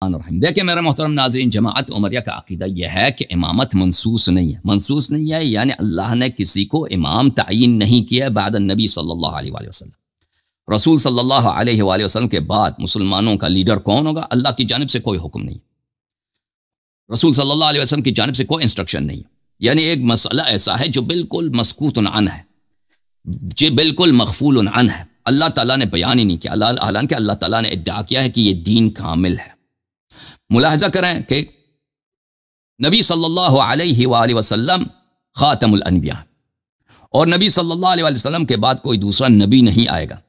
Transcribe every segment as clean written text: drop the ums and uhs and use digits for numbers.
الرحمن الرحیم. دیکھیں میرے محترم ناظرین، جماعت عمریہ کا عقیدہ یہ ہے کہ امامت منصوص نہیں ہے. منصوص نہیں ہے یعنی اللہ نے کسی کو امام تعین نہیں کیا بعد النبی صلی اللہ علیہ وآلہ وسلم. رسول صلی اللہ علیہ وآلہ وسلم کے بعد مسلمانوں کا لیڈر کون ہوگا؟ اللہ کی جانب سے کوئی حکم نہیں، رسول صلی اللہ علیہ وسلم کی جانب سے کوئی انسٹرکشن نہیں. یعنی ایک مسئلہ ایسا ہے جو بالکل مسکوت عنہ ہے، جو بالکل مغفول عنہ ہے، اللہ تعالیٰ نے بیان ہی نہیں کیا، حالانکہ اللہ تعالیٰ نے ادعا کیا ہے کہ یہ دین کامل ہے. ملاحظہ کریں کہ نبی صلی اللہ علیہ وآلہ وسلم خاتم الانبیاء، اور نبی صلی اللہ علیہ وآلہ وسلم کے بعد کوئی دوسرا نبی نہیں آئے گا.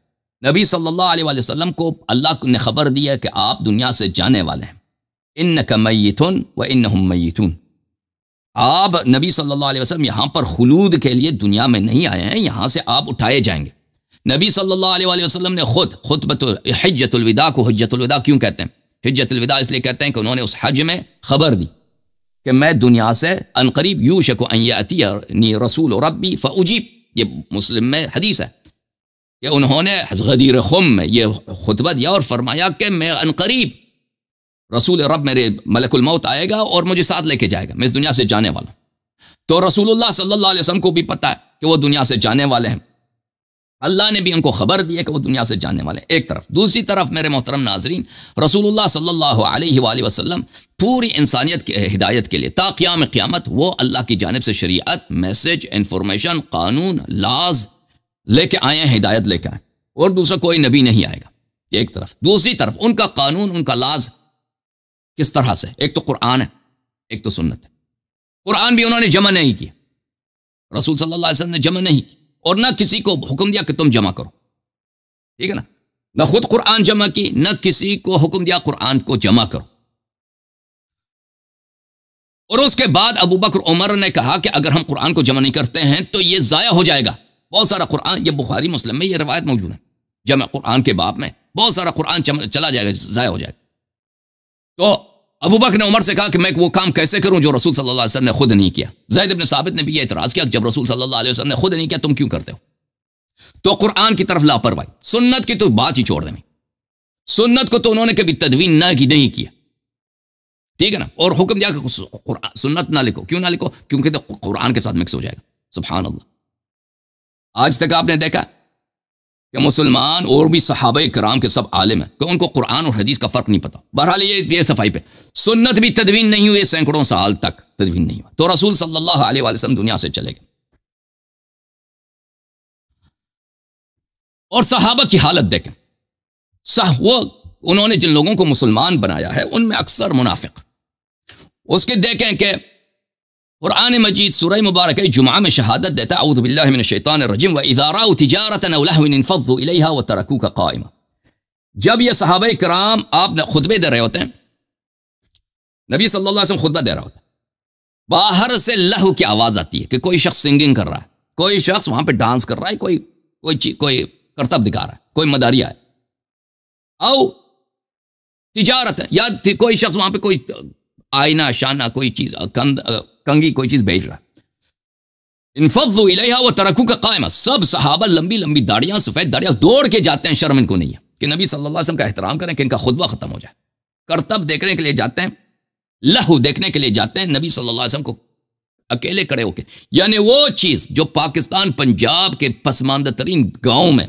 نبی صلی اللہ علیہ وآلہ وسلم کو اللہ نے خبر دی ہے کہ آپ دنیا سے جانے والے ہیں. انک میت وانہم میتون. آپ نبی صلی اللہ علیہ وسلم یہاں پر خلود کے لیے دنیا میں نہیں آئے ہیں، یہاں سے آپ اٹھائے جائیں گے. نبی صلی اللہ علیہ وآلہ وسلم نے خود خطبۃ حجۃ الوداع کو حجۃ الوداع کیوں کہتے ہیں؟ حجۃ الوداع اس لیے کہتے ہیں کہ انہوں نے اس حج میں خبر دی کہ میں دنیا سے عنقریب یوشک ان یأتینی رسول ربی فاجیب. یہ مسلم میں حدیث ہے کہ انہوں نے غدیر خم میں یہ خطبہ دیا اور فرمایا کہ میں عنقریب رسول رب میرے ملک الموت آئے گا اور مجھے ساتھ لے کے جائے گا، میں اس دنیا سے جانے والا ہوں. تو رسول اللہ صلی اللہ علیہ وسلم کو بھی پتا ہے کہ وہ دنیا سے جانے والے ہیں، اللہ نے بھی ان کو خبر دی ہے کہ وہ دنیا سے جانے والے ہیں. ایک طرف. دوسری طرف میرے محترم ناظرین، رسول اللہ صلی اللہ علیہ وآلہ وسلم پوری انسانیت کے ہدایت کے لیے تا قیام قیامت وہ اللہ کی جانب سے شریعت، میسج، انفارمیشن، قانون، لاز لے کے آئے ہیں، ہدایت لے کے آئے، اور دوسرا کوئی نبی نہیں آئے گا. ایک طرف. دوسری طرف ان کا قانون، ان کا لاز کس طرح سے؟ ایک تو قرآن ہے، ایک تو سنت ہے. قرآن بھی انہوں نے جمع نہیں کیا، رسول صلی اللہ علیہ وسلم نے جمع نہیں کی، اور نہ کسی کو حکم دیا کہ تم جمع کرو. ٹھیک ہے نا؟ نہ خود قرآن جمع کی، نہ کسی کو حکم دیا قرآن کو جمع کرو. اور اس کے بعد ابو بکر عمر نے کہا کہ اگر ہم قرآن کو جمع نہیں کرتے ہیں تو یہ ضائع ہو جائے گا. بہت سارا قرآن، یہ بخاری مسلم میں یہ روایت موجود ہے، جمع قرآن کے باب میں بہت سارا قرآن چلا جائے گا، ضائع ہو جائے گا. تو ابو بکر نے عمر سے کہا کہ میں وہ کام کیسے کروں جو رسول صلی اللہ علیہ وسلم نے خود نہیں کیا. زید بن ثابت نے بھی یہ اعتراض کیا کہ جب رسول صلی اللہ علیہ وسلم نے خود نہیں کیا تم کیوں کرتے ہو؟ تو قرآن کی طرف لاپرواہی. سنت کی تو بات ہی چھوڑ دیں، سنت کو تو انہوں نے کبھی تدوین نہ کی، نہیں کیا. ٹھیک ہے نا؟ اور حکم دیا کہ سنت نہ لکھو. کیوں نہ لکھو؟ کیونکہ تو قرآن کے ساتھ مکس ہو جائے گا. سبحان اللہ. آج تک آپ نے دیکھا کہ مسلمان اور بھی صحابہ کرام کے سب عالم ہیں کہ ان کو قرآن اور حدیث کا فرق نہیں پتا. بہرحال یہ صفائی پہ سنت بھی تدوین نہیں ہوئی، سینکڑوں سال تک تدوین نہیں ہوا. تو رسول صلی اللہ علیہ وآلہ وسلم دنیا سے چلے گئے، اور صحابہ کی حالت دیکھیں. وہ انہوں نے جن لوگوں کو مسلمان بنایا ہے ان میں اکثر منافق. اس کے دیکھیں کہ قرآن مجید سورہ مبارکہ جمعہ میں شہادت دیتا ہے اعوذ باللہ من الشیطان الرجیم وَإِذَا رَأَوْا تِجَارَةً أَوْ لَهْوًا انفضوا إِلَيْهَا وَتَرَكُوكَ قَائِمًا. جب یہ صحابہ کرام آپ نے خطبے دے رہے ہوتے ہیں، نبی صلی اللہ علیہ وسلم خطبہ دے رہا ہوتا ہے، باہر سے لہو کی آواز آتی ہے کہ کوئی شخص سنگنگ کر رہا ہے، کوئی شخص وہاں پہ ڈانس کر رہا ہے، کوئی کرتب دکھا رہا ہے، کوئی مداریہ ہے، او تجارت ہے، یا کوئی شخص وہاں پہ کوئی آئینہ شانہ کوئی چیز کنگی کوئی چیز بیچ رہا ہے. انفضوا الیہا وترکوک قائما. سب صحابہ لمبی لمبی داڑیاں، سفید داڑیاں، دوڑ کے جاتے ہیں، شرم ان کو نہیں ہے کہ نبی صلی اللہ علیہ وسلم کا احترام کریں کہ ان کا خطبہ ختم ہو جائے. کرتب دیکھنے کے لیے جاتے ہیں، لہو دیکھنے کے لیے جاتے ہیں، نبی صلی اللہ علیہ وسلم کو اکیلے کھڑے ہو کے. یعنی وہ چیز جو پاکستان پنجاب کے پسماندہ ترین گاؤں میں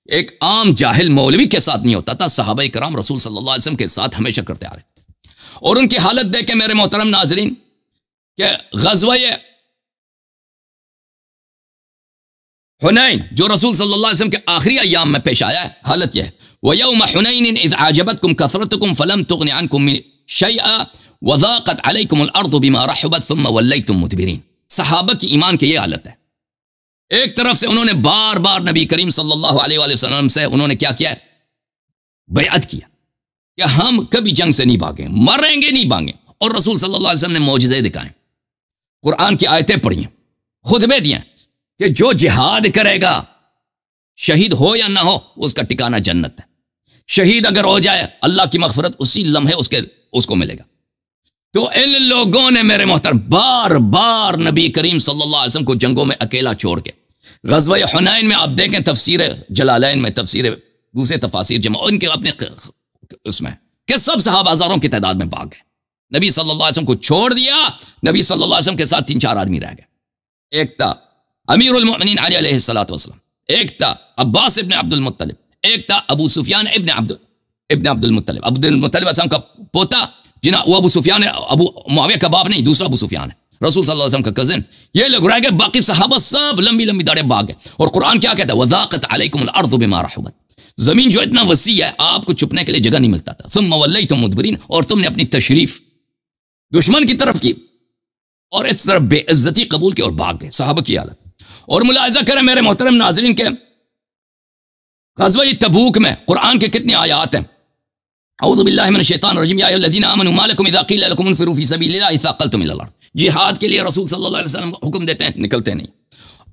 ایک عام جاہل مولوی کے ساتھ نہیں ہوتا تھا، صحابہ کرام رسول صلی اللہ علیہ وسلم کے ساتھ ہمیشہ کرتے آ رہے. اور ان کی حالت دیکھ کے میرے محترم ناظرین کہ غزوہ حنین جو رسول صلی اللہ علیہ وسلم کے آخری ایام میں پیش آیا ہے، حالت یہ ہے وَيَوْمَ حُنَيْنٍ إِذْ أَعْجَبَتْكُمْ كَثْرَتُكُمْ فَلَمْ تُغْنِ عَنْكُمْ شَيْئًا وَضَاقَتْ عَلَيْكُمُ الْأَرْضُ بِمَا رَحُبَتْ ثُمَّ وَلَّيْتُمْ مُدْبِرِينَ. صحابہ کی ایمان کی یہ حالت ہے. ایک طرف سے انہوں نے بار بار نبی کریم صلی اللہ علیہ وآلہ وسلم سے انہوں نے کیا کیا ہے؟ بیعت کیا کہ ہم کبھی جنگ سے نہیں بھاگیں، مریں گے نہیں بھاگیں. اور رسول صلی اللہ علیہ وسلم نے معجزے دکھائیں، قرآن کی آیتیں پڑھی، خطبے دیے کہ جو جہاد کرے گا شہید ہو یا نہ ہو اس کا ٹھکانہ جنت ہے. شہید اگر ہو جائے اللہ کی مغفرت اسی لمحے اس کو ملے گا. تو ان لوگوں نے میرے محترم بار بار نبی کریم صلی اللہ علیہ وسلم کو جنگوں میں اکیلا چھوڑ کے. غزوہ حنین میں آپ دیکھیں تفسیر جلالین میں، تفسیر دوسرے تفاسیر جمع ان کے اپنے اس میں کہ سب صحابہ ہزاروں کی تعداد میں بھاگ گئے. نبی صلی اللہ علیہ وسلم کو چھوڑ دیا. نبی صلی اللہ علیہ وسلم کے ساتھ 3-4 آدمی رہ گئے. ایک تھا امیر المؤمنین علی علیہ الصلوۃ والسلام، ایک تھا عباس ابن عبد المطلب، ایک تھا ابو سفیان ابن عبد المطلب. عبد المطلب اسلام کا پوتا جنا وہ ابو سفیان ہے، ابو معاویہ کا باپ نہیں، دوسرا ابو سفیان ہے، رسول صلی اللہ علیہ وسلم کا کزن. یہ لوگ رہ گئے، باقی صحابہ سب لمبی لمبی داڑھیں بھاگ گئے. اور قرآن کیا کہتا ہے؟ وَضَاقَتْ عَلَيْكُمُ الْأَرْضُ بِمَا رَحُبَتْ. زمین جو اتنا وسیع ہے آپ کو چھپنے کے لیے جگہ نہیں ملتا تھا. ثُمَّ وَلَّيْتُم مُدْبِرِينَ. اور تم نے اپنی تشریف دشمن کی طرف کی اور اس طرف بے عزتی قبول کی اور بھاگ گئے. صحابہ کی حالت. اور ملاحظہ کریں میرے محترم ناظرین کے غزوہ تبوک میں قرآن کے کتنی آیات ہیں. اعوذ باللہ من الشیطان الرجیم، یا ایھا الذین آمنوا ما لکم اذا قیل لکم انفروا فی سبیل اللہ اثاقلتم الی الارض. جہاد کے لیے رسول صلی اللہ علیہ وسلم حکم دیتے ہیں، نکلتے نہیں.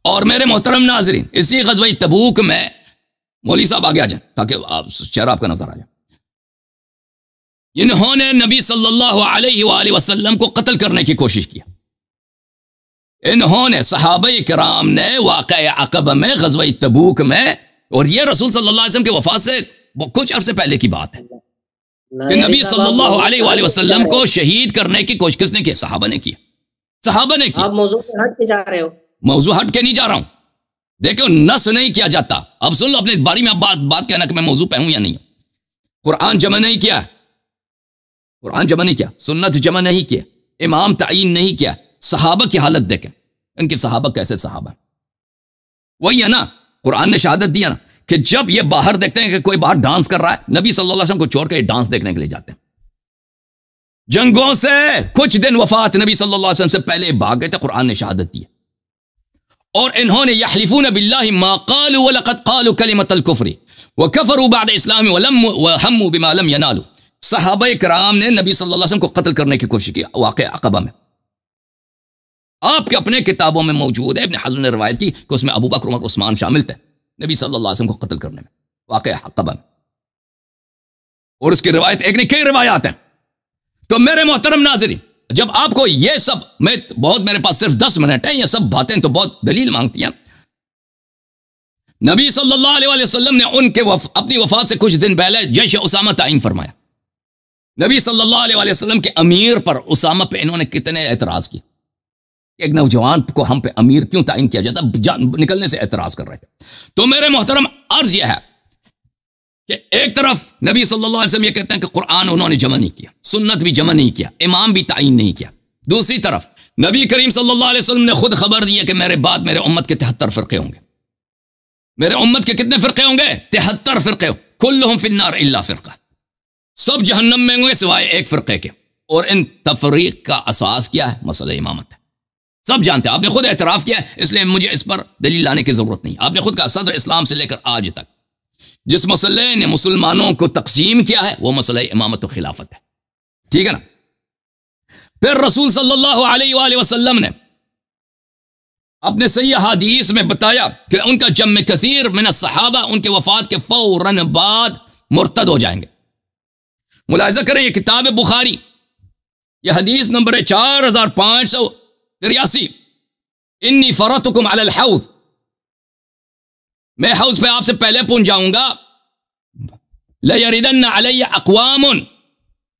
اور میرے محترم ناظرین اسی غزوہ تبوک میں مولوی صاحب آگے آ جائیں تاکہ چہرہ آپ کا نظر آ جائے. انہوں نے نبی صلی اللہ علیہ وآلہ وسلم کو قتل کرنے کی کوشش کی. انہوں نے صحابہ کرام نے واقعہ عقبہ میں غزوہ تبوک میں، اور یہ رسول صلی اللہ علیہ وسلم کے وفات سے کچھ عرصے پہلے کی بات ہے کہ نبی صلی اللہ علیہ وآلہ وسلم کو شہید کرنے کی کوشش کس نے کی؟ صحابہ نے کی. صحابہ نے کی. آپ موضوع پہ ہٹ کے جا رہے ہو. موضوع ہٹ کے نہیں جا رہا ہوں، دیکھو نس نہیں کیا جاتا. اب سن لو اپنے باری میں بات کہنا کہ میں موضوع پہ ہوں یا نہیں. قرآن جمع نہیں کیا، قرآن جمع نہیں کیا، سنت جمع نہیں کیا، امام تعین نہیں کیا. صحابہ کی حالت دیکھیں، ان کے صحابہ کیسے صحابہ. وہی ہے نا، قرآن نے شہادت دیا نا کہ جب یہ باہر دیکھتے ہیں کہ کوئی باہر ڈانس کر رہا ہے، نبی صلی اللہ علیہ وسلم کو چھوڑ کے ڈانس دیکھنے کے لیے جاتے ہیں. جنگوں سے کچھ دن وفات نبی صلی اللہ علیہ وسلم سے پہلے بھاگ گئے تھے. قرآن نے شہادت دی. اور انہوں نے یحلفون باللہ ما قالوا ولقد قالوا کلمۃ الکفر وکفروا بعد اسلام وہموا بما لم ینالوا. صحابہ کرام نے نبی صلی اللہ علیہ وسلم کو قتل کرنے کی کوشش کی واقعہ عقبہ میں. آپ کے اپنے کتابوں میں موجود ہے، ابن حزم نے روایت کی کہ اس میں ابو بکر عمر عثمان شامل تھے نبی صلی اللہ علیہ وسلم کو قتل کرنے میں واقعہ عقبہ میں. اور اس کی روایت ایک نہیں کئی روایات ہیں. تو میرے محترم ناظرین، جب آپ کو یہ سب میرے پاس صرف 10 منٹ ہیں، یہ سب باتیں تو بہت دلیل مانگتی ہیں. نبی صلی اللہ علیہ وسلم نے ان کے اپنی وفات سے کچھ دن پہلے جیش اسامہ تعین فرمایا. نبی صلی اللہ علیہ وسلم کے امیر پر اسامہ پہ انہوں نے کتنے اعتراض کیے. ایک نوجوان کو ہم پہ امیر کیوں تعین کیا جاتا، نکلنے سے اعتراض کر رہے تھے. تو میرے محترم عرض یہ ہے کہ ایک طرف نبی صلی اللہ علیہ وسلم یہ کہتے ہیں کہ قرآن انہوں نے جمع نہیں کیا، سنت بھی جمع نہیں کیا، امام بھی تعین نہیں کیا. دوسری طرف نبی کریم صلی اللہ علیہ وسلم نے خود خبر دی ہے کہ میرے بعد میرے امت کے 73 فرقے ہوں گے. میرے امت کے کتنے فرقے ہوں گے؟ 73 فرقے. کلہم فی النار الا فرقہ. سب جہنم میں ہوں گے سوائے ایک فرقے کے. اور ان تفریق کا اساس کیا ہے؟ مسئلہ امامت ہے. سب جانتے ہیں، آپ نے خود اعتراف کیا ہے، اس لیے مجھے اس پر دلیل لانے کی ضرورت نہیں. آپ نے خود کہا صدر اسلام سے لے کر آج تک جس مسئلے نے مسلمانوں کو تقسیم کیا ہے وہ مسئلہ امامت و خلافت ہے. ٹھیک ہے نا. پھر رسول صلی اللہ علیہ وآلہ وسلم نے اپنے صحیح حدیث میں بتایا کہ ان کا جمع کثیر من الصحابہ ان کے وفات کے فوراً بعد مرتد ہو جائیں گے. ملاحظہ کریں یہ کتاب بخاری، یہ حدیث نمبر 4583. انی فرطکم علی الحوض، میں حوض پہ آپ سے پہلے پہنچ جاؤں گا. لیردن علی اقوام،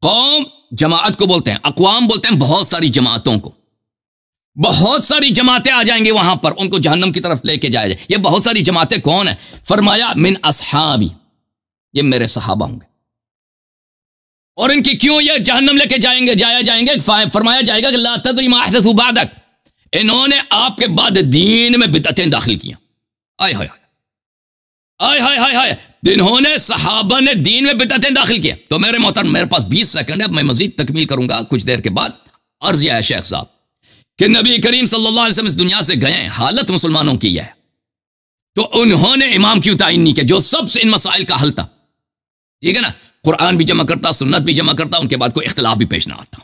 قوم جماعت کو بولتے ہیں، اقوام بولتے ہیں بہت ساری جماعتوں کو. بہت ساری جماعتیں آ جائیں گے وہاں پر، ان کو جہنم کی طرف لے کے جایا جائے. یہ بہت ساری جماعتیں کون ہیں؟ فرمایا من اصحابی، یہ میرے صحابہ ہوں گے. اور ان کی کیوں یہ جہنم لے کے جایا جائیں گے؟ فرمایا جائے گا کہ لا تدری ما احدثوا بعدک، انہوں نے آپ کے بعد دین میں بدعتیں داخل کیا. آئے ہائے آئے ہائے ہائے ہائے، انہوں نے صحابہ نے دین میں بدعتیں داخل کیا. تو میرے محترم میرے پاس 20 سیکنڈ ہے، اب میں مزید تکمیل کروں گا کچھ دیر کے بعد. عرض یہ ہے شیخ صاحب کہ نبی کریم صلی اللہ علیہ وسلم اس دنیا سے گئے، حالت مسلمانوں کی ہے، تو انہوں نے امام کیوں تعین نہیں کیا جو سب سے ان مسائل کا حل تھا. ٹھیک ہے نا. قرآن بھی جمع کرتا، سنت بھی جمع کرتا، ان کے بعد کوئی اختلاف بھی پیش نہ آتا.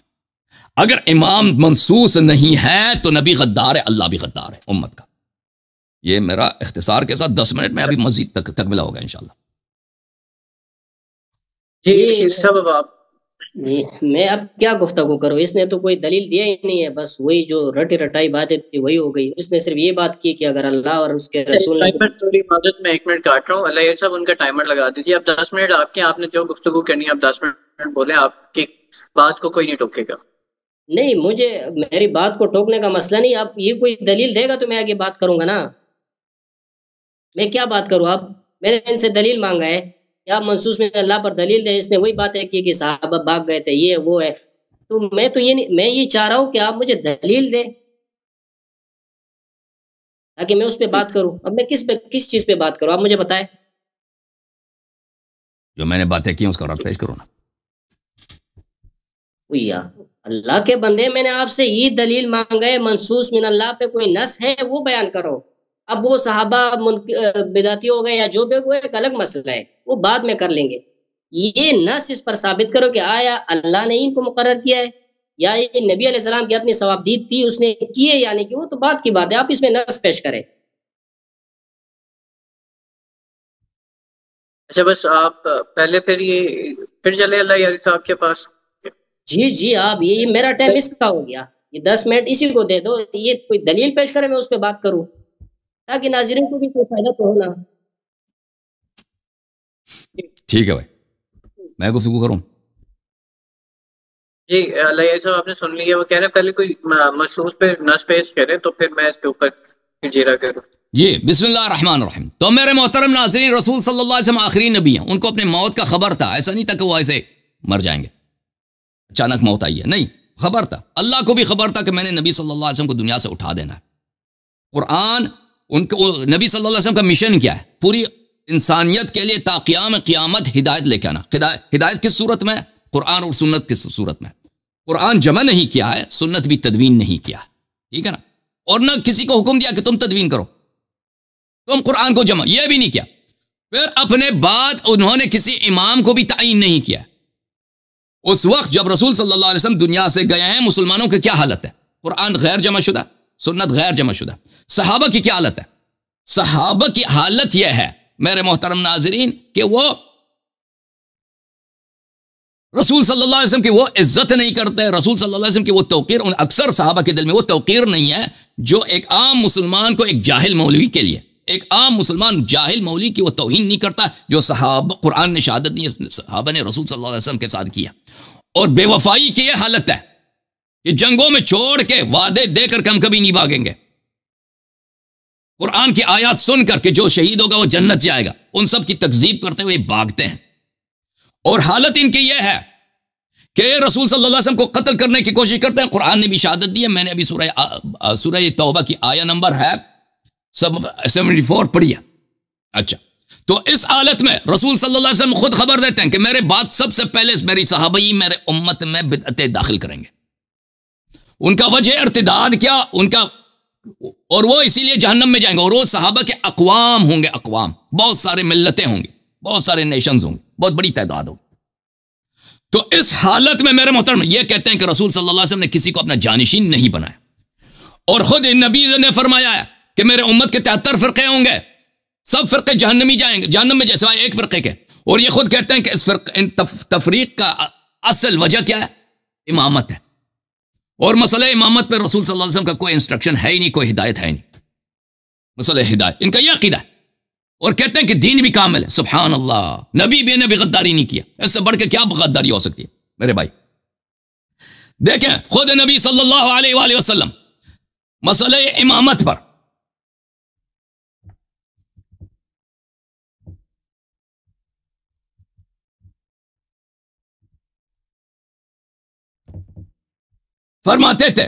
اگر امام منصوص نہیں ہے تو نبی غدار ہے، اللہ بھی غدار ہے امت کا. یہ میرا اختصار کے ساتھ 10 منٹ میں ابھی مزید تکملہ ہوگا انشاءاللہ. جی سب آپ میں اب کیا گفتگو کروں؟ اس نے تو کوئی دلیل دیا ہی نہیں ہے، بس وہی جو رٹی رٹائی باتیں تھی وہی ہو گئی۔ اس نے صرف یہ بات کی کہ اگر اللہ اور اس کے رسول نے ٹائمر تھوڑی معذرت میں 1 منٹ کاٹ رہا ہوں، اللہ صاحب ان کا ٹائمر لگا دیجیے، اب 10 منٹ آپ کے، آپ نے جو گفتگو کرنی ہے اب 10 منٹ بولیں، آپ کی بات کو کوئی نہیں ٹوکے گا۔ نہیں، مجھے میری بات کو ٹوکنے کا مسئلہ نہیں، اب یہ کوئی دلیل دے گا تو میں آگے بات کروں گا نا۔ میں کیا بات کروں؟ اب میں نے ان سے دلیل مانگا ہے کہ آپ منصوص میں اللہ پر دلیل دیں، اس نے وہی باتیں کی کہ صحابہ بھاگ گئے تھے، یہ وہ ہے۔ تو یہ نہیں، میں یہ چاہ رہا ہوں کہ آپ مجھے دلیل دیں تاکہ میں اس پہ بات کروں۔ اب میں کس چیز پہ بات کروں؟ آپ مجھے بتائیں۔ جو میں نے باتیں کی اس کا رد پیش کرو نا۔ یا اللہ کے بندے، میں نے آپ سے یہ دلیل مانگا ہے منصوص من اللہ پہ کوئی نص ہے وہ بیان کرو۔ اب وہ صحابہ بدعتی ہو گئے یا جو بھی، وہ ایک الگ مسئلہ ہے، وہ بعد میں کر لیں گے۔ یہ نص اس پر ثابت کرو کہ آیا اللہ نے ان کو مقرر کیا ہے یا یہ نبی علیہ السلام کی اپنی ثوابدید تھی اس نے کیے یا نہیں کی، وہ تو بات کی بات ہے، آپ اس میں نص پیش کریں۔ اچھا بس آپ پہلے پھر چلے اللہ یاری صاحب کے پاس۔ جی آپ یہ میرا ٹائم اس کا ہو گیا، یہ 10 منٹ اسی کو دے دو، یہ کوئی دلیل پیش کرے میں اس پہ بات کروں تاکہ ناظرین کو بھی کوئی فائدہ تو ہونا۔ ٹھیک ہے بھائی، میں گفتگو کروں۔ جی اللہ یاری صاحب آپ نے سن لیا، وہ کہہ رہے ہیں پہلے کوئی مخصوص پہ نص پیش کریں تو پھر میں اس کے اوپر جیرا کروں۔ جی بسم اللہ الرحمن الرحیم۔ تو میرے محترم ناظرین، رسول صلی اللہ علیہ وسلم آخری نبی ہیں، ان کو اپنے موت کا خبر تھا، ایسا نہیں تھا کہ وہ ایسے مر جائیں گے، اچانک موت آئی ہے، نہیں، خبر تھا، اللہ کو بھی خبر تھا کہ میں نے نبی صلی اللہ علیہ وسلم کو دنیا سے اٹھا دینا ہے۔ قرآن ان کو، نبی صلی اللہ علیہ وسلم کا مشن کیا ہے؟ پوری انسانیت کے لیے تا قیام قیامت ہدایت لے کے آنا۔ ہدایت کس صورت میں؟ قرآن اور سنت کس صورت میں؟ قرآن جمع نہیں کیا ہے، سنت بھی تدوین نہیں کیا، ٹھیک ہے نا؟ اور نہ کسی کو حکم دیا کہ تم تدوین کرو، تم قرآن کو جمع، یہ بھی نہیں کیا۔ پھر اپنے بعد انہوں نے کسی امام کو بھی تعین نہیں کیا۔ اس وقت جب رسول صلی اللہ علیہ وسلم دنیا سے گئے ہیں، مسلمانوں کی کیا حالت ہے؟ قرآن غیر جمع شدہ، سنت غیر جمع شدہ۔ صحابہ کی کیا حالت ہے؟ صحابہ کی حالت یہ ہے میرے محترم ناظرین کہ وہ رسول صلی اللہ علیہ وسلم کی وہ عزت نہیں کرتے، رسول صلی اللہ علیہ وسلم کی وہ توقیر، اکثر صحابہ کے دل میں وہ توقیر نہیں ہے جو ایک عام مسلمان کو، ایک جاہل مولوی کے لیے، ایک عام مسلمان جاہل مولوی کی وہ توہین نہیں کرتا جو صحابہ، قرآن نے شہادت نہیں صحابہ نے رسول صلی اللہ علیہ وسلم کے ساتھ کیا۔ اور بے وفائی کی یہ حالت ہے کہ جنگوں میں چھوڑ کے وعدے دے کر ہم کبھی نہیں بھاگیں گے، قرآن کی آیات سن کر کہ جو شہید ہوگا وہ جنت جائے گا، ان سب کی تکذیب کرتے ہوئے بھاگتے ہیں۔ اور حالت ان کی یہ ہے کہ رسول صلی اللہ علیہ وسلم کو قتل کرنے کی کوشش کرتے ہیں، قرآن نے بھی شہادت دی ہے، میں نے ابھی سورہ توبہ کی آیہ نمبر ہے 74 پڑھی ہے۔ اچھا، تو اس حالت میں رسول صلی اللہ علیہ وسلم خود خبر دیتے ہیں کہ میرے بعد سب سے پہلے میری صحابی میرے امت میں بدعتیں داخل کریں گے۔ ان کا وجہ ارتداد کیا؟ ان کا، اور وہ اسی لیے جہنم میں جائیں گے، اور وہ صحابہ کے اقوام ہوں گے، اقوام، بہت سارے ملتیں ہوں گی، بہت سارے نیشنز ہوں گے، بہت بڑی تعداد ہوگی۔ تو اس حالت میں میرے محترم یہ کہتے ہیں کہ رسول صلی اللہ علیہ وسلم نے کسی کو اپنا جانشین نہیں بنایا، اور خود نبی نے فرمایا ہے کہ میرے امت کے 73 فرقے ہوں گے، سب فرقے جہنمی جائیں گے، جہنم میں سوائے ایک فرقے کے۔ اور یہ خود کہتے ہیں کہ اس تفریق کا اصل وجہ کیا ہے؟ امامت ہے، اور مسئلہ امامت پہ رسول صلی اللہ علیہ وسلم کا کوئی انسٹرکشن ہے ہی نہیں، کوئی ہدایت ہے ہی نہیں، مسئلہ ہدایت ان کا یہ عقیدہ ہے۔ اور کہتے ہیں کہ دین بھی کامل ہے، سبحان اللہ، نبی بھی نے بھی غداری نہیں کیا، اس سے بڑھ کے کیا غداری ہو سکتی ہے میرے بھائی؟ دیکھیں خود نبی صلی اللہ علیہ وآلہ وسلم مسئلہ امامت پر فرماتے تھے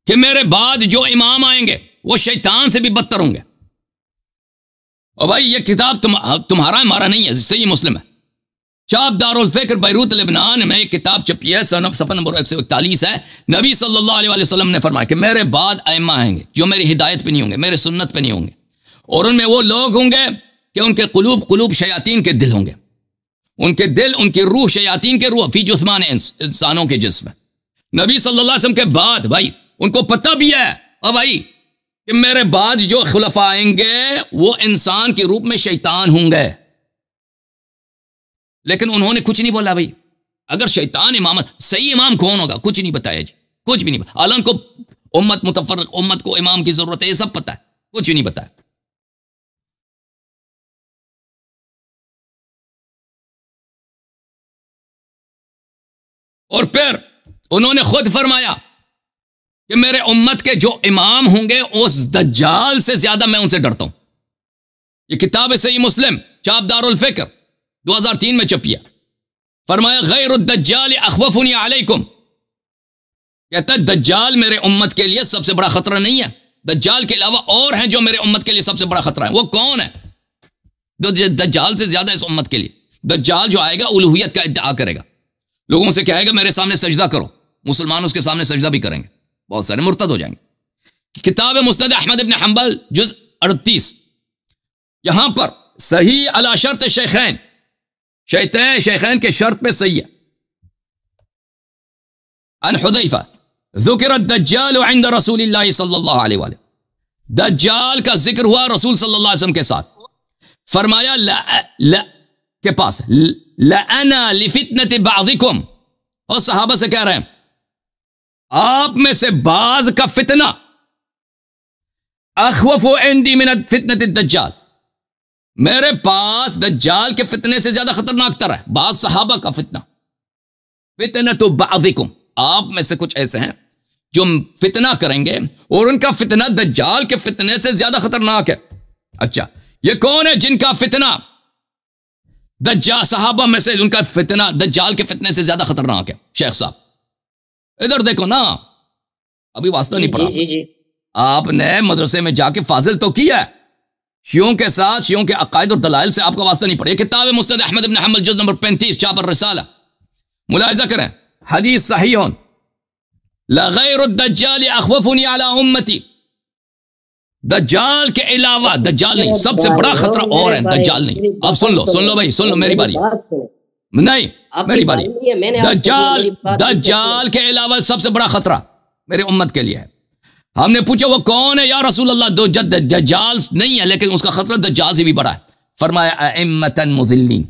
کہ میرے بعد جو امام آئیں گے وہ شیطان سے بھی بدتر ہوں گے۔ اور بھائی یہ کتاب تمہارا ہمارا نہیں ہے، صحیح مسلم ہے، چاپ دار الفکر بیروت لبنان میں ایک کتاب چھپی ہے، صفحہ نمبر 141 ہے۔ نبی صلی اللہ علیہ وسلم نے فرمایا کہ میرے بعد ائمہ آئیں گے جو میری ہدایت پہ نہیں ہوں گے، میرے سنت پہ نہیں ہوں گے، اور ان میں وہ لوگ ہوں گے کہ ان کے قلوب شیاطین کے دل ہوں گے، ان کے دل، ان کی روح شیاطین کے روح فی جثمان انس، انسانوں کے جسم۔ نبی صلی اللہ علیہ وسلم کے بعد بھائی ان کو پتہ بھی ہے اور بھائی کہ میرے بعد جو خلفاء آئیں گے وہ انسان کے روپ میں شیطان ہوں گے، لیکن انہوں نے کچھ نہیں بولا بھائی. اگر شیطان امامت، صحیح امام کون ہوگا کچھ نہیں بتایا جی، کچھ بھی نہیں بتایا. عالم کو امت متفرق، امت کو امام کی ضرورت ہے، یہ سب پتہ ہے، کچھ بھی نہیں بتایا. اور پھر انہوں نے خود فرمایا کہ میرے امت کے جو امام ہوں گے اس دجال سے زیادہ میں ان سے ڈرتا ہوں. یہ کتاب صحیح مسلم چاپ دار الفکر 2003 میں چھپی ہے. فرمایا غیر الدجال اخوفنی علیکم، کہتا ہے دجال میرے امت کے لیے سب سے بڑا خطرہ نہیں ہے، دجال کے علاوہ اور ہیں جو میرے امت کے لیے سب سے بڑا خطرہ ہے. وہ کون ہے؟ دجال سے زیادہ اس امت کے لیے. دجال جو آئے گا الوہیت کا ادعا کرے گا، لوگوں سے کہے گا میرے سامنے سجدہ کرو، مسلمان اس کے سامنے سجدہ بھی کریں گے، بہت سارے مرتد ہو جائیں گے. کتاب مسند احمد ابن حنبل جز 38، یہاں پر صحیح علی شرط شیخین، شیخین کے شرط پہ صحیح ہے. عن حذیفہ ذکر الدجال عند رسول اللہ صلی اللہ علیہ وآلہ، دجال کا ذکر ہوا رسول صلی اللہ علیہ وسلم کے ساتھ. فرمایا لا کے پاس لَأَنَا لِفِتْنَةِ بَعْضِكُمْ، اور صحابہ سے کہہ رہے ہیں آپ میں سے بعض کا فتنہ اخوف عندی من فتنة الدجال، میرے پاس دجال کے فتنے سے زیادہ خطرناک تر ہے. بعض صحابہ کا فتنہ، فتنۃ بعضکم، آپ میں سے کچھ ایسے ہیں جو فتنہ کریں گے اور ان کا فتنہ دجال کے فتنے سے زیادہ خطرناک ہے. اچھا یہ کون ہے جن کا فتنہ دجال، صحابہ میں سے ان کا فتنہ دجال کے فتنے سے زیادہ خطرناک ہے؟ شیخ صاحب ادھر دیکھو نا، ابھی واسطہ نہیں پڑا. جی آپ نے مدرسے میں جا کے فاضل تو کیا ہے، شیعوں کے ساتھ، شیعوں کے عقائد اور دلائل سے آپ کا واسطہ نہیں پڑا. یہ کتاب مسند احمد بن حنبل جز نمبر 35 چاپ الرسالہ، ملاحظہ کریں، حدیث صحیح لغیر الدجال اخوفنی علی امتی، دجال کے علاوہ، دجال نہیں، سب سے بڑا خطرہ اور ہے دجال نہیں. اب سن لو بھائی، سن لو، میری باری نہیں، میری باری. دجال کے علاوہ سب سے بڑا خطرہ میرے امت کے لیے ہے. ہم نے پوچھا وہ کون ہے یا رسول اللہ؟ دجال نہیں ہے لیکن اس کا خطرہ دجال سے بھی بڑا ہے. فرمایا ائمۃ مضلین،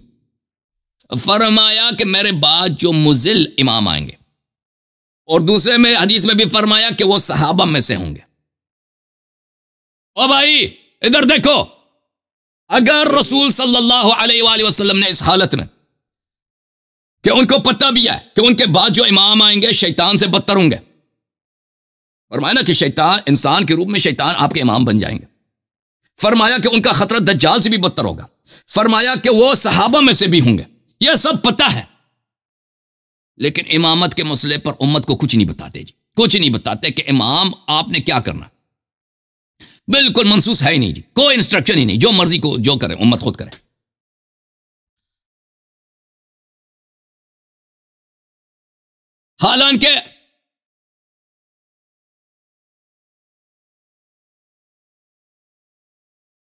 فرمایا کہ میرے بعد جو مضل امام آئیں گے، اور دوسرے میں حدیث میں بھی فرمایا کہ وہ صحابہ میں سے ہوں گے. او بھائی ادھر دیکھو، اگر رسول صلی اللہ علیہ وآلہ وسلم نے اس حالت میں کہ ان کو پتہ بھی ہے کہ ان کے بعد جو امام آئیں گے شیطان سے بدتر ہوں گے، فرمایا نا کہ شیطان انسان کے روپ میں شیطان آپ کے امام بن جائیں گے، فرمایا کہ ان کا خطرہ دجال سے بھی بدتر ہوگا، فرمایا کہ وہ صحابہ میں سے بھی ہوں گے، یہ سب پتہ ہے، لیکن امامت کے مسئلے پر امت کو کچھ نہیں بتاتے جی، کچھ نہیں بتاتے کہ امام آپ نے کیا کرنا. بالکل منسوس ہے ہی نہیں جی، کوئی انسٹرکشن ہی نہیں، جو مرضی کو جو کرے امت خود کرے. حالانکہ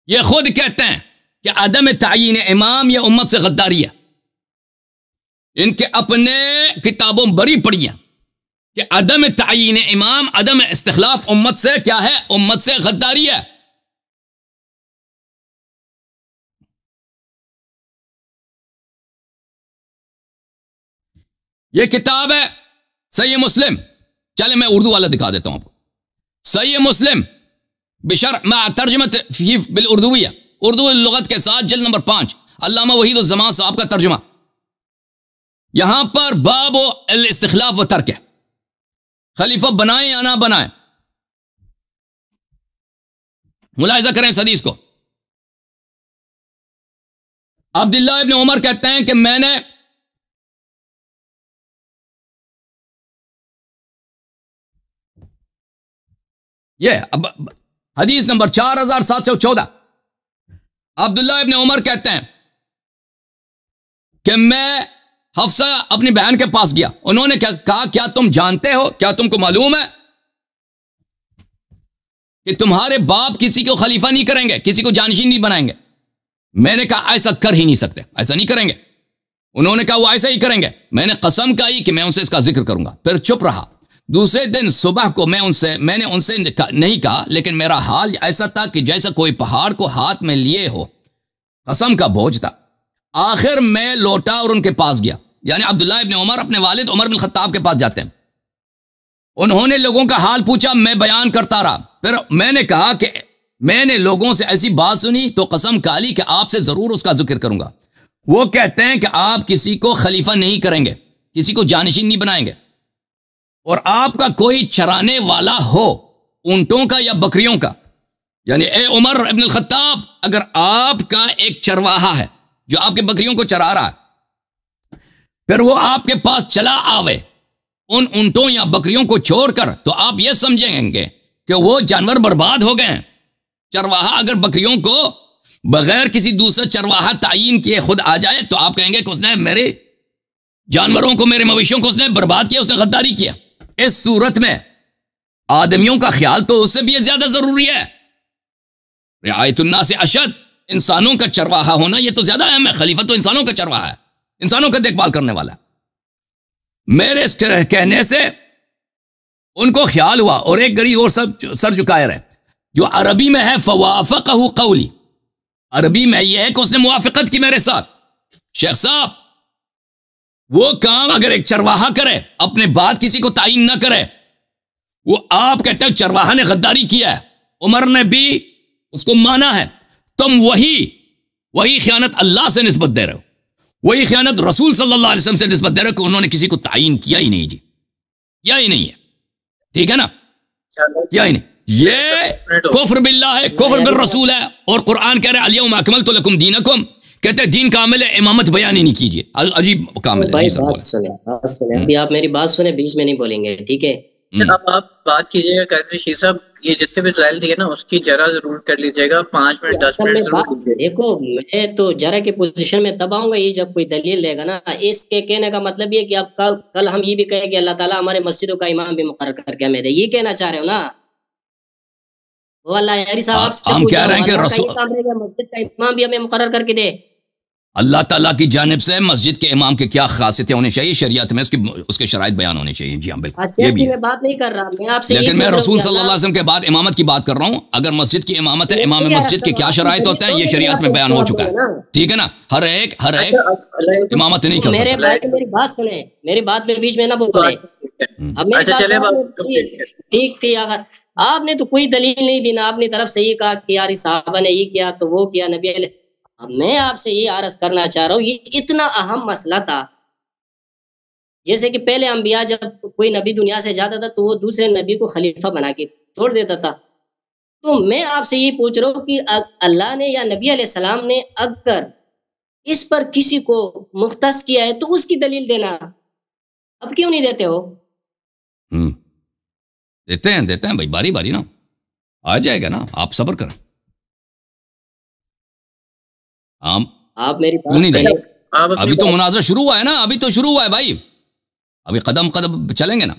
یہ خود کہتے ہیں کہ عدم تعیین امام یہ امت سے غداری ہے. ان کے اپنے کتابوں بری پڑی ہیں کہ عدم تعیین امام، عدم استخلاف امت سے کیا ہے؟ امت سے غداری ہے. یہ کتاب ہے صحیح مسلم، چلے میں اردو والا دکھا دیتا ہوں آپ کو. صحیح مسلم بشرح مع ترجمت فی بالاردویہ، اردو لغت کے ساتھ، جلد نمبر 5، علامہ وحید الزمان صاحب کا ترجمہ. یہاں پر باب الاستخلاف و ترک ہے، خلیفہ بنائیں یا نہ بنائیں. ملاحظہ کریں اس حدیث کو. عبداللہ ابن عمر کہتے ہیں کہ میں نے یہ حدیث نمبر 4714، عبداللہ ابن عمر کہتے ہیں کہ میں حفصہ اپنی بہن کے پاس گیا، انہوں نے کہا کیا تم جانتے ہو، کیا تم کو معلوم ہے کہ تمہارے باپ کسی کو خلیفہ نہیں کریں گے، کسی کو جانشین نہیں بنائیں گے؟ میں نے کہا ایسا کر ہی نہیں سکتے، ایسا نہیں کریں گے. انہوں نے کہا وہ ایسا ہی کریں گے. میں نے قسم کھائی کہ میں ان سے اس کا ذکر کروں گا، پھر چپ رہا. دوسرے دن صبح کو میں نے ان سے نہیں کہا، لیکن میرا حال ایسا تھا کہ جیسا کوئی پہاڑ کو ہاتھ میں لیے ہو، قسم کا بوجھ تھا. آخر میں لوٹا اور ان کے پاس گیا، یعنی عبداللہ ابن عمر اپنے والد عمر بن خطاب کے پاس جاتے ہیں. انہوں نے لوگوں کا حال پوچھا، میں بیان کرتا رہا. پھر میں نے کہا کہ میں نے لوگوں سے ایسی بات سنی تو قسم کھا لی کہ آپ سے ضرور اس کا ذکر کروں گا. وہ کہتے ہیں کہ آپ کسی کو خلیفہ نہیں کریں گے، کسی کو جانشین نہیں بنائیں گے، اور آپ کا کوئی چرانے والا ہو اونٹوں کا یا بکریوں کا، یعنی اے عمر ابن الخطاب، اگر آپ کا ایک چرواہا ہے جو آپ کے بکریوں کو چرا رہا ہے، پھر وہ آپ کے پاس چلا آوے ان اونٹوں یا بکریوں کو چھوڑ کر، تو آپ یہ سمجھیں گے کہ وہ جانور برباد ہو گئے ہیں. چرواہا اگر بکریوں کو بغیر کسی دوسرے چرواہا تعین کیے خود آ جائے تو آپ کہیں گے کہ اس نے میرے جانوروں کو، میرے مویشیوں کو اس نے برباد کیا، اس نے غداری کیا. اس صورت میں آدمیوں کا خیال تو اس سے بھی زیادہ ضروری ہے. رعایت الناس اشد، انسانوں کا چرواہا ہونا یہ تو زیادہ اہم ہے. خلیفہ تو انسانوں کا چرواہا ہے، انسانوں کا دیکھ بھال کرنے والا. میرے اس کہنے سے ان کو خیال ہوا، اور ایک گھڑی اور سر جھکائے رہے. جو عربی میں ہے فوافقہ قولی، عربی میں یہ ہے کہ اس نے موافقت کی میرے ساتھ. شیخ صاحب، وہ کام اگر ایک چرواہا کرے، اپنے بعد کسی کو تعین نہ کرے، وہ آپ کہتے ہیں چرواہا نے غداری کیا ہے، عمر نے بھی اس کو مانا ہے، تم وہی خیانت اللہ سے نسبت دے رہے ہو، وہی خیانت رسول صلی اللہ علیہ وسلم سے نسبت دے رہے ہو کہ انہوں نے کسی کو تعین کیا ہی نہیں. جی کیا ہی نہیں ہے، ٹھیک ہے نا، کیا ہی نہیں. یہ کفر باللہ ہے، کفر بالرسول ہے. اور قرآن کہہ رہے ہیں الیوم اکملت لکم دینکم، کہتے ہیں دین کامل ہے، امامت بیان ہی نہیں کیجیے. عجیب کامل ہے. بھائی بات سنیں، ابھی آپ میری بات سنیں، بیچ میں نہیں بولیں گے، ٹھیک ہے؟ اب آپ بات کیجیے گا قادری شیر صاحب، یہ جتنے بھی دلائل دیے نا اس کی جرا ضرور کر لیجیے گا، 5 منٹ 10 منٹ ضرور. دیکھو میں تو جرا کی پوزیشن میں تب آؤں گا یہ جب کوئی دلیل دے گا نا. اس کے کہنے کا مطلب یہ کہ اب کل ہم یہ بھی کہیں کہ اللہ تعالیٰ ہمارے مسجدوں کا امام بھی مقرر کر کے ہمیں دے، یہ کہنا چاہ رہے ہو نا؟ وہ اللہ یاری صاحب آپ سے ہم کہہ رہے ہیں کہ مسجد کا امام بھی ہمیں مقرر کر کے دے. اللہ تعالیٰ کی جانب سے مسجد کے امام کے کیا خاصیتیں ہونی چاہیے شریعت میں، اس کے شرائط بیان ہونے چاہیے. جی ہاں بالکل، یہ بھی میں بات نہیں کر رہا، میں آپ سے، لیکن میں رسول صلی اللہ علیہ وسلم کے بعد امامت کی بات کر رہا ہوں. اگر مسجد کی امامت ہے، امام مسجد کے کیا شرائط ہوتے ہیں، یہ شریعت میں بیان ہو چکا ہے، ٹھیک ہے نا. ہر ایک امامت نہیں کر سکتا. میری بات سنیں، میری بات میں بیچ میں نہ بولے. ٹھیک تھی، آپ نے تو کوئی دلیل نہیں دی نا، اپنی طرف سے یہ کہا کہ یار صحابہ نے یہ کیا تو وہ کیا نبی علیہ. اب میں آپ سے یہ عرض کرنا چاہ رہا ہوں، یہ اتنا اہم مسئلہ تھا. جیسے کہ پہلے انبیاء جب کوئی نبی دنیا سے جاتا تھا تو وہ دوسرے نبی کو خلیفہ بنا کے چھوڑ دیتا تھا. تو میں آپ سے یہ پوچھ رہا ہوں کہ اللہ نے یا نبی علیہ السلام نے اگر اس پر کسی کو مختص کیا ہے تو اس کی دلیل دینا. اب کیوں نہیں دیتے ہو؟ دیتے ہیں بھائی، باری باری نا آ جائے گا نا، آپ صبر کریں. آپ میری کیوں نہیں دیں گے؟ ابھی تو مناظرہ شروع ہوا ہے نا، ابھی تو شروع ہوا ہے بھائی، ابھی قدم چلیں گے نا.